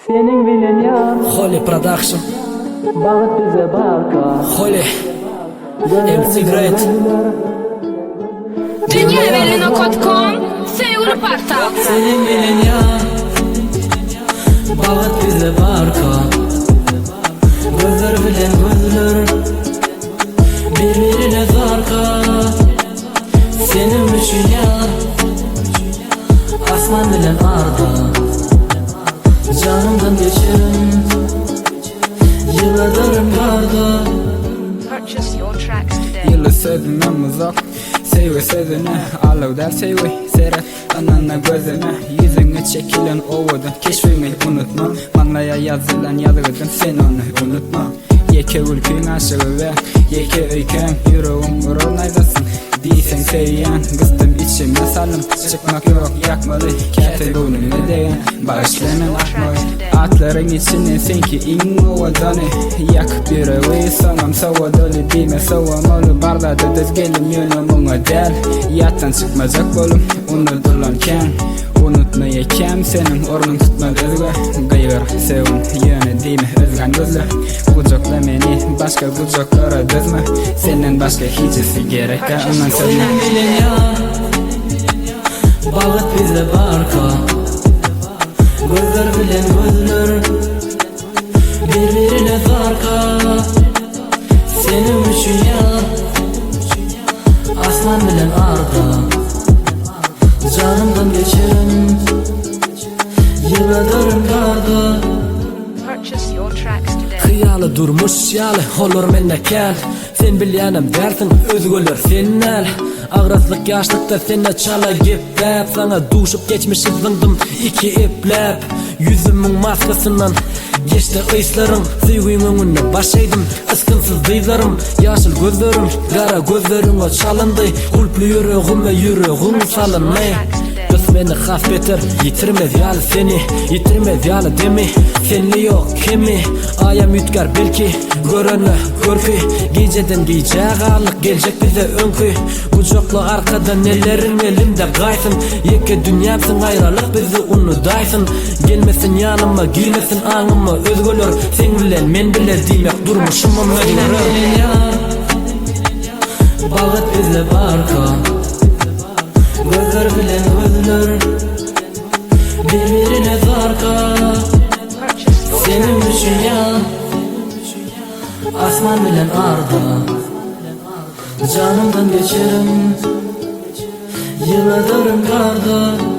Senin bilen yar Holy Production, Bağıt bize barka Holy MC Great. Dünyaevelino.com Sevgili Parta. Senin bilen yar Bağıt bize barka Gözler bilen gözler Birbirine zarka Senin üçün yar Asman bilen arda Canımdan geçerim Yıllarım garda Purchase your tracks today. Yılı sözünden uzak Seyve sözünü alav der seyve Seyret anana gözüne Yüzüne çekilen ovadan Keşfimi unutma Manlaya yazılan yazgıdan sen onu unutma Yeke ülkün aşığı ve Yeke öyküm yüreğim vurulnaydasın Diysen seyyan kıstım içime salım Çıkmak yok yakmalı Kete bunu ne deyen Bağışlanan akmalı Atların içine senki in ovadanı Yak bir evi sanam sava dolu dime savamalı Barda düz gelim yönümüne del Yattan çıkmayacak bolum unutulanken Unutmayacağım senin ornun tutma özgü Gayır sevun yönü dime özgen gözlü Kucakla beni başka kucaklara düzme Senden başka hiçisi gerek ondan sonra Senin bilen yar Bağıt bize barka Gözler bilen gözler Birbirine zarka Senin üçün yar Aslan bilen arda Canımdan geçerim Yıllarım garda Purchase your tracks today. Hıyalı durmuş yalı olur menne kel Sen bilyanem dersin özgülür sennel Ağraslık yaşlıkta senne çala geplep Sana duşup geçmişi zındım iki iplep Yüzümün maskasından geçti ıyslarım Suygun önüne başaydım ıskınsız dıylarım Yaşıl gözlerim gara gözlerine çalındı Kulplu yüreğime yüreğim salınmay Kız beni hasbetir yitirmez yalı seni Yitirmez yalı demi senli yok kimi Ayam yütkar belki görünü görkü Geceden gece ağırlık gelecek bize önkü Kucaklı arkadan ellerin elimde kaysın Yeke dünyamsın ayrılık bizi unudaysın Gelmesin yanıma giymesin anıma özgülür Sen bilen men bilen demek durmuşum onu Senin bilen yar Bağıt bize barka Gözler bilen gözler Birbirine zarka Senin üçün yar Asman bilen arda Canımdan geçerim Yıllarım garda